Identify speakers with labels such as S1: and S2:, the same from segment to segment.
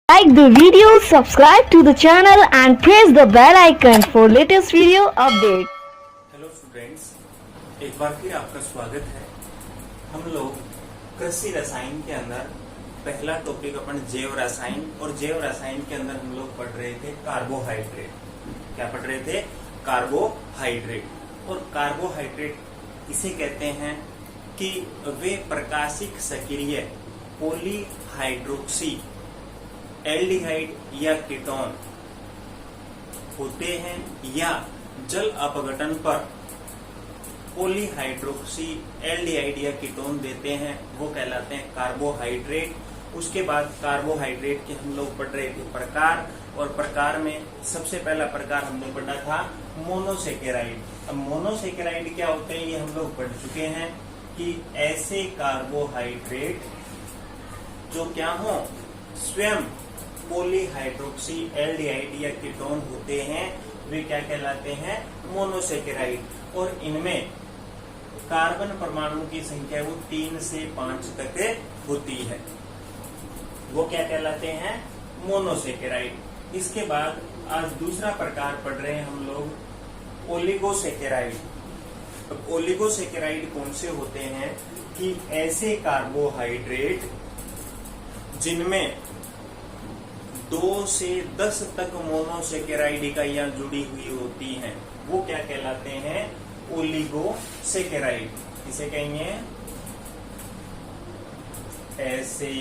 S1: Like the video, subscribe to the channel and press the bell icon for latest video update.
S2: Hello students, एक बार फिर आपका स्वागत है। हम लोग कृषि रसायन के अंदर पहला टॉपिक अपन जैव रसायन और जैव रसायन के अंदर हम लोग पढ़ रहे थे कार्बोहाइड्रेट। क्या पढ़ रहे थे? कार्बोहाइड्रेट। और कार्बोहाइड्रेट इसे कहते हैं कि वे प्रकाशिक सक्रिय पॉलीहाइड्रोक्सी एल्डिहाइड या कीटोन होते हैं या जल अपघटन पर पॉलीहाइड्रोक्सी एल्डिहाइड या कीटोन देते हैं, वो कहलाते हैं कार्बोहाइड्रेट। उसके बाद कार्बोहाइड्रेट के हम लोग पढ़ रहे थे प्रकार, और प्रकार में सबसे पहला प्रकार हमने पढ़ा था मोनोसेकेराइड। अब मोनोसेकेराइड क्या होते हैं ये हम लोग पढ़ चुके हैं कि ऐसे कार्बोहाइड्रेट जो क्या हो, स्वयं पॉलीहाइड्रोक्सी एल्डिहाइड या कीटोन होते हैं, वे क्या कहलाते हैं? मोनोसेकेराइड। और इनमें कार्बन परमाणु की संख्या वो 3 से 5 तक होती है, वो क्या कहलाते हैं? मोनोसेकेराइड। इसके बाद आज दूसरा प्रकार पढ़ रहे हैं हम लोग ओलिगोसेकेराइड। ओलिगोसेकेराइड कौन से होते हैं कि ऐसे कार्बोहाइड्रेट जिनमें 2 से 10 तक मोनोसेकेराइड इकाइयां जुड़ी हुई होती हैं, वो क्या कहलाते हैं? ओलिगोसेकेराइड। इसे कहेंगे ऐसे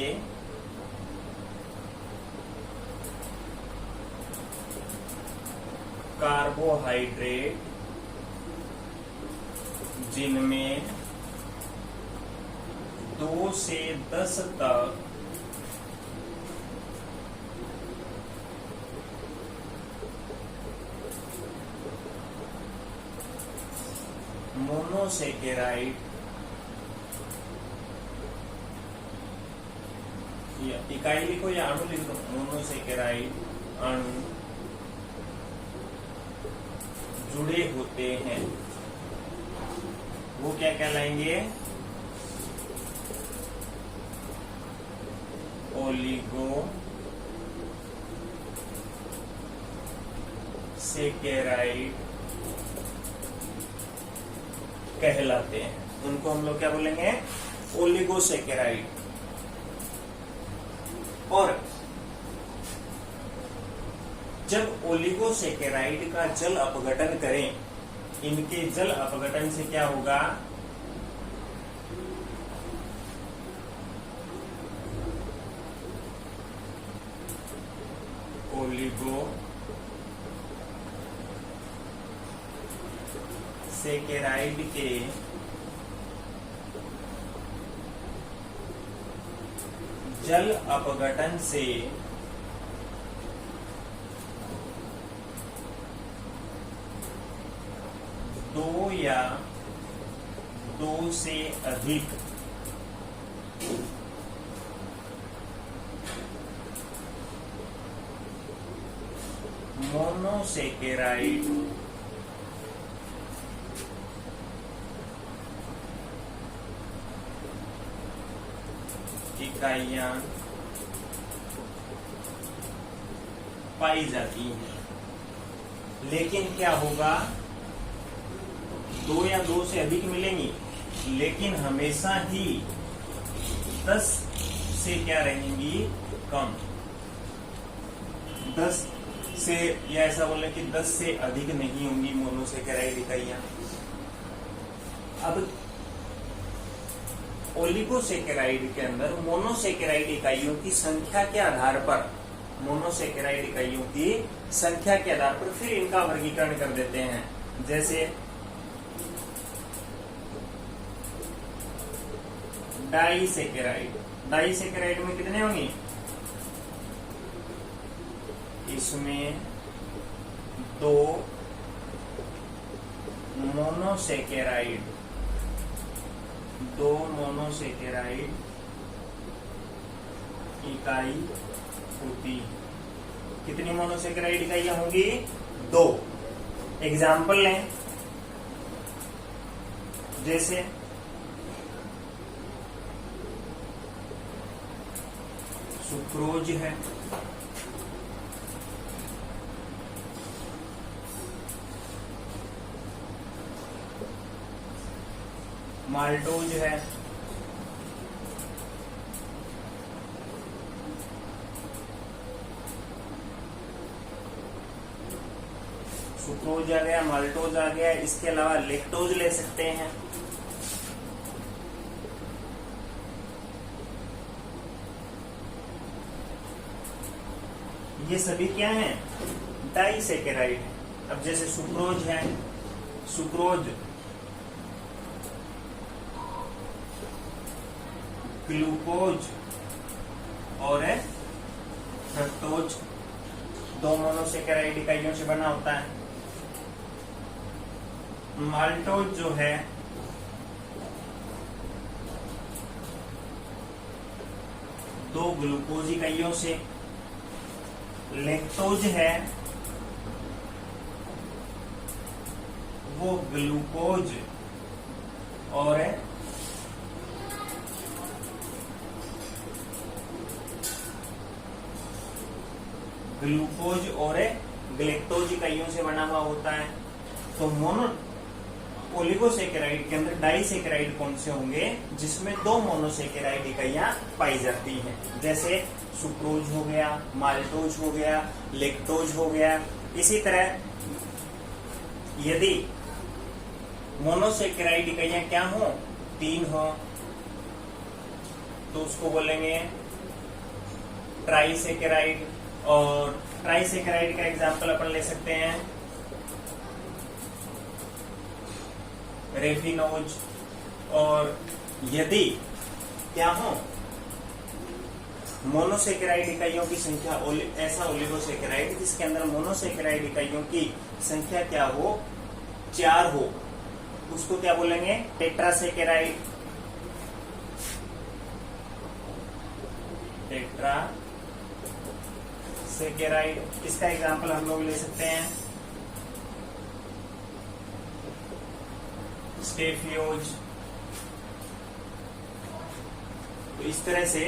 S2: कार्बोहाइड्रेट जिनमें 2 से 10 तक मोनोसेकेराइड या इकाई लिखो या अणु लिख दो, मोनोसेकेराइड अणु जुड़े होते हैं, वो क्या कहलाएंगे? ओलिगोसेकेराइड कहलाते हैं। उनको हम लोग क्या बोलेंगे? ओलिगोसेकेराइड। और जब ओलिगोसेकेराइड का जल अपघटन करें, इनके जल अपघटन से क्या होगा? ओलिगोसेकेराइड के जल अपघटन से दो या 2 से अधिक मोनोसेकेराइड इकाइयां पाई जाती हैं। लेकिन क्या होगा? 2 या 2 से अधिक मिलेंगी, लेकिन हमेशा ही 10 से क्या रहेंगी? कम। 10 से, या ऐसा बोले कि 10 से अधिक नहीं होंगी मोनोसेकेराइड इकाइयां। अब ओलिगोसेकेराइड के अंदर मोनोसेकेराइड इकाइयों की संख्या के आधार पर, मोनोसेकेराइड इकाइयों की संख्या के आधार पर फिर इनका वर्गीकरण कर देते हैं। जैसे डाइसेकेराइड। डाइसेकेराइड में कितने होंगे? इसमें 2 मोनोसेकेराइड इकाई होती। कितनी मोनोसेकेराइड इकाइयां होंगी? 2। एग्जाम्पल लें, जैसे सुक्रोज है, माल्टोज है, सुक्रोज आ गया, माल्टोज आ गया। इसके अलावा लेक्टोज ले सकते हैं। ये सभी क्या हैं? डाइसेकेराइड है। अब जैसे सुक्रोज है, सुक्रोज ग्लूकोज और फ्रक्टोज, दो मोनोसेकेराइड इकाइयों से बना होता है। माल्टोज जो है दो ग्लूकोज इकाइयों से, लेक्टोज है वो ग्लूकोज और ग्लेक्टोज इकाइयों से बना हुआ होता है। तो ओलिगोसेकेराइड के अंदर डाइसेकेराइड कौन से होंगे? जिसमें दो मोनोसेकेराइड इकाइयां पाई जाती हैं, जैसे सुक्रोज हो गया, माल्टोज हो गया, लेक्टोज हो गया। इसी तरह यदि मोनोसेकेराइड इकाइयां क्या हो? 3 हो, तो उसको बोलेंगे ट्राइसेकेराइड। और ट्राइसेकेराइड का एग्जांपल अपन ले सकते हैं रेफिनोज। और यदि क्या हो? मोनोसेकेराइड इकाइयों की संख्या, ऐसा ओलिगोसेकेराइड जिसके अंदर मोनोसेकेराइड इकाइयों की संख्या क्या हो? 4 हो, उसको क्या बोलेंगे? टेट्रासेकेराइड। टेट्रासेकेराइड, इसका एग्जांपल हम लोग ले सकते हैं स्टेफियोज। तो इस तरह से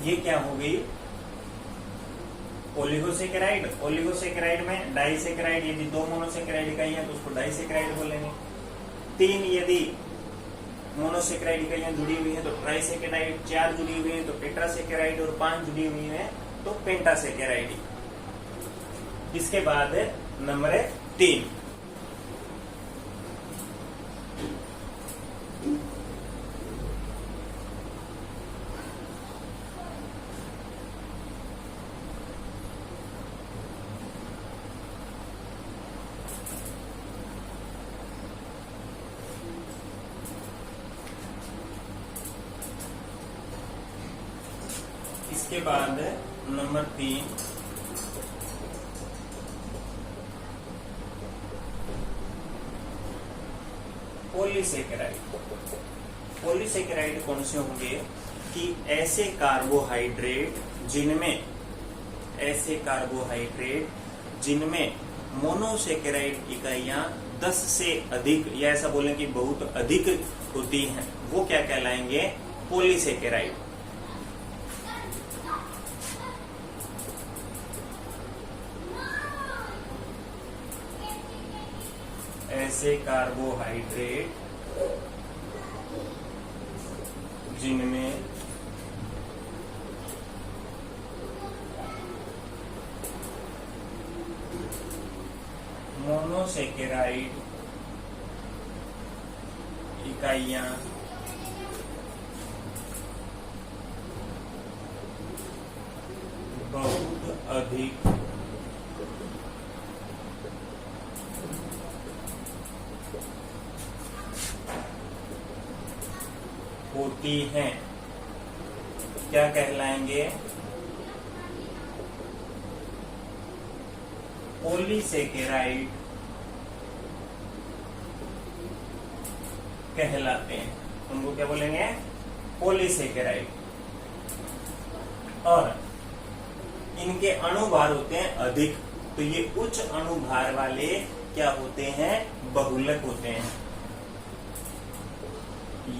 S2: ये क्या हो गई? ओलिगोसेकेराइड। ओलिगोसेकेराइड में डाइसेकेराइड, यदि दो मोनोसेकेराइड इकाई है तो उसको डाइसेकेराइड बोलेंगे। 3 यदि मोनोसेकेराइड इकाइयां जुड़ी हुई है तो ट्राइसेकेराइड, 4 जुड़ी हुई है तो टेट्रासेकेराइड और 5 जुड़ी हुई है तो पेंटासेकेराइड। इसके बाद नंबर 3, इसके बाद नंबर 3 पॉलीसेकेराइड। पॉलीसेकेराइड कौन से होंगे? कि ऐसे कार्बोहाइड्रेट जिनमें मोनोसेकेराइड इकाइयां 10 से अधिक, या ऐसा बोलें कि बहुत अधिक होती हैं, वो क्या कहलाएंगे? पॉलीसेकेराइड। ऐसे कार्बोहाइड्रेट जिनमें मोनोसेकेराइड इकाइयां बहुत अधिक होती हैं, क्या कहलाएंगे? पॉलीसेकेराइड कहलाते हैं। उनको क्या बोलेंगे? पॉलीसेकेराइड। और इनके अणुभार होते हैं अधिक, तो ये उच्च अणुभार वाले क्या होते हैं? बहुलक होते हैं।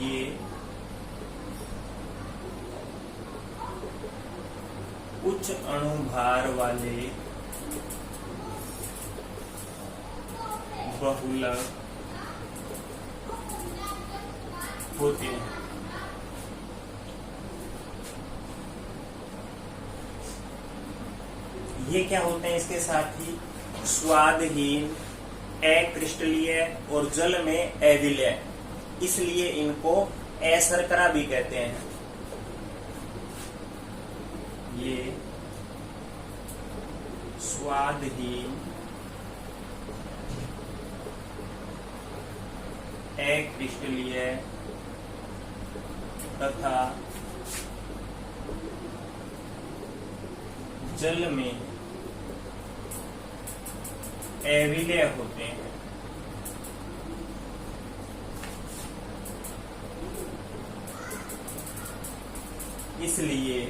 S2: ये उच्च अणुभार वाले बहुलक होते हैं। ये क्या होते हैं? इसके साथ ही स्वादहीन, अक्रिस्टलीय और जल में अविलय, इसलिए इनको अशर्करा भी कहते हैं। ये स्वादहीन, अक्रिस्टलीय तथा जल में अविलय होते हैं। इसलिए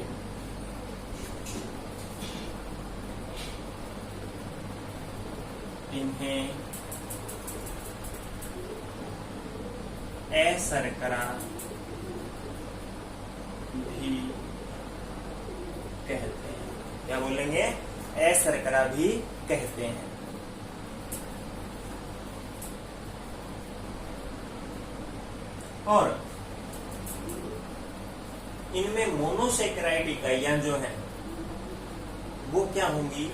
S2: इन्हें अशर्करा भी कहते हैं। क्या बोलेंगे? अशर्करा भी कहते हैं। और इनमें मोनोसेकेराइड इकाइयां जो हैं वो क्या होंगी?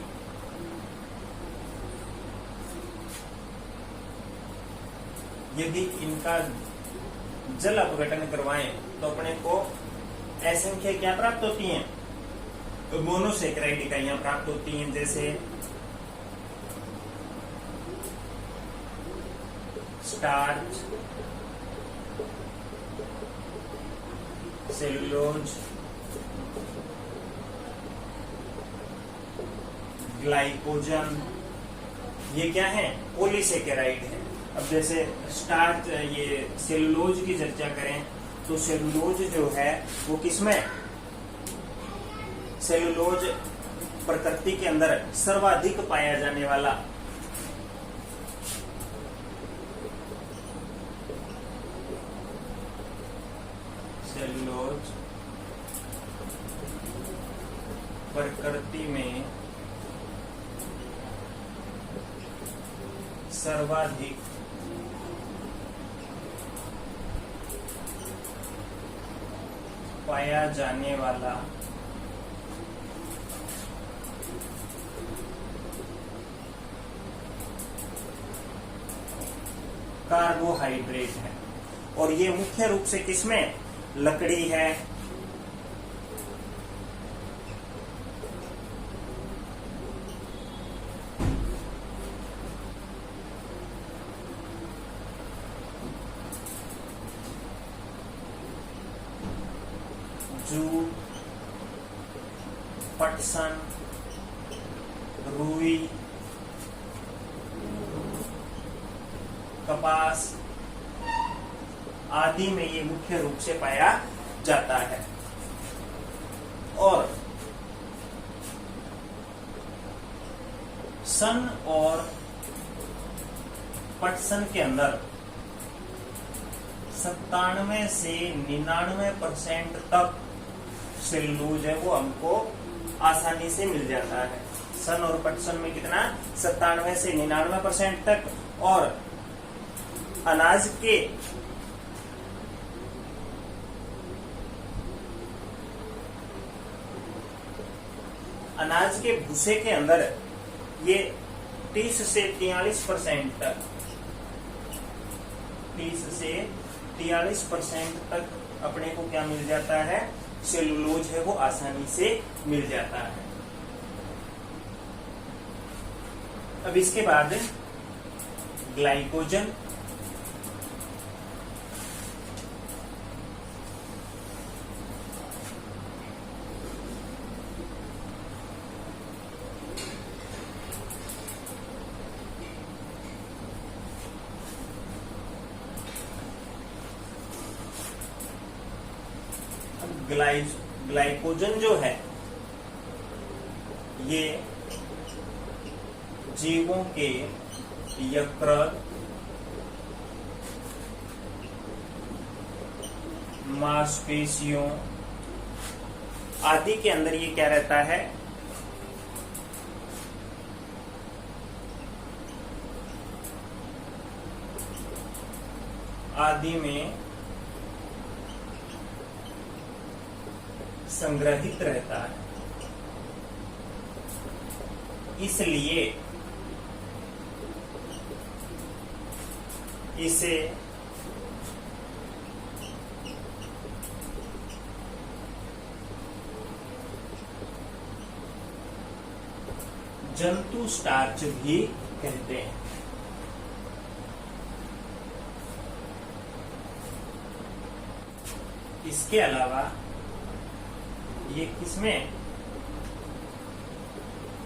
S2: यदि इनका जल अपघटन करवाएं तो अपने को असंख्य क्या प्राप्त होती हैं? तो मोनोसेकेराइड इकाइयां प्राप्त होती हैं, जैसे स्टार्च, सेलुलोज, ग्लाइकोजन। ये क्या है? पॉलीसेकेराइड है। अब जैसे स्टार्च, ये सेलुलोज की चर्चा करें तो सेलुलोज जो है वो किसमें? सेलुलोज प्रकृति के अंदर सर्वाधिक पाया जाने वाला सेलुलोज प्रकृति में सर्वाधिक पाया जाने वाला कार्बोहाइड्रेट है। और ये मुख्य रूप से किसमें? लकड़ी है, जूट, पटसन, रुई, कपास आदि में ये मुख्य रूप से पाया जाता है। और सन और पटसन के अंदर 97 से 99% तक सेलुलोज है वो हमको आसानी से मिल जाता है। सन और पटसन में कितना? 97 से 99% तक। और अनाज के भूसे के अंदर ये 30 से 43% तक 30 से 43% तक अपने को क्या मिल जाता है? सेलुलोज है वो आसानी से मिल जाता है। अब इसके बाद ग्लाइकोजन। ग्लाइकोजन जो है ये जीवों के यकृत, मांसपेशियों आदि के अंदर ये क्या रहता है? आदि में संग्रहित रहता है। इसलिए इसे जंतु स्टार्च भी कहते हैं। इसके अलावा ये किसमें,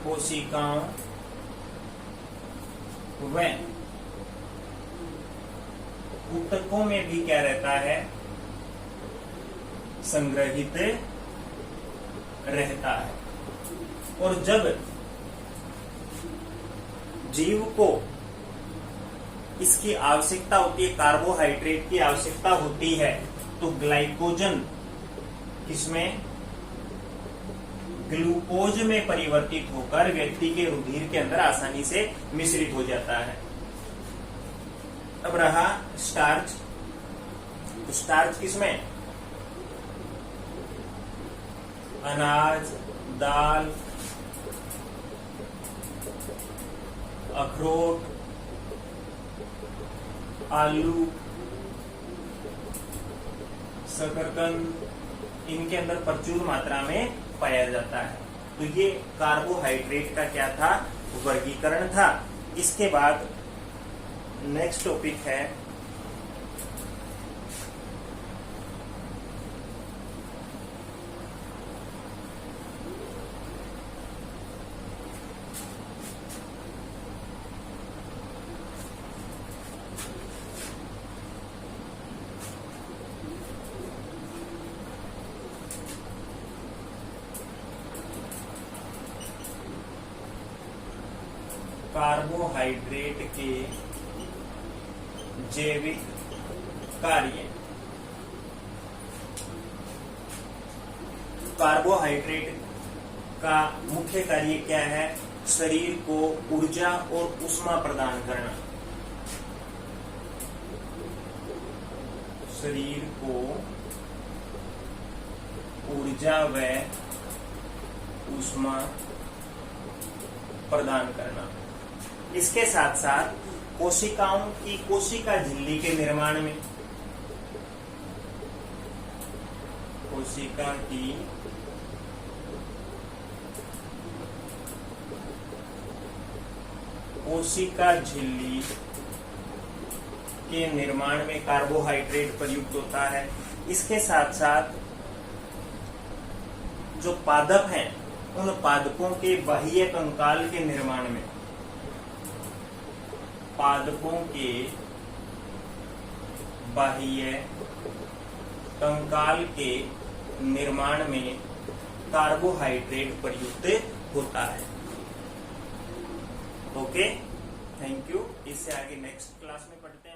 S2: कोशिकाओं व ऊतकों में भी क्या रहता है, संग्रहित रहता है। और जब जीव को इसकी आवश्यकता होती है, कार्बोहाइड्रेट की आवश्यकता होती है, तो ग्लाइकोजन किसमें, ग्लूकोज में परिवर्तित होकर व्यक्ति के रुधिर के अंदर आसानी से मिश्रित हो जाता है। अब रहा स्टार्च। तो स्टार्च किसमें, अनाज, दाल, अखरोट, आलू, शकरकंद, इनके अंदर प्रचुर मात्रा में पाया जाता है। तो ये कार्बोहाइड्रेट का क्या था, वर्गीकरण था। इसके बाद नेक्स्ट टॉपिक है कार्बोहाइड्रेट के जैविक कार्य। कार्बोहाइड्रेट का मुख्य कार्य क्या है, शरीर को ऊर्जा और ऊष्मा प्रदान करना। शरीर को ऊर्जा व ऊष्मा प्रदान करना। इसके साथ साथ कोशिकाओं की कोशिका झिल्ली के निर्माण में, कोशिका की कोशिका झिल्ली के निर्माण में कार्बोहाइड्रेट प्रयुक्त होता है। इसके साथ साथ जो पादप हैं, उन पादपों के बाह्य कंकाल के निर्माण में, पादपों के बाह्य कंकाल के निर्माण में कार्बोहाइड्रेट प्रयुक्त होता है। Okay, thank you. इससे आगे नेक्स्ट क्लास में पढ़ते हैं।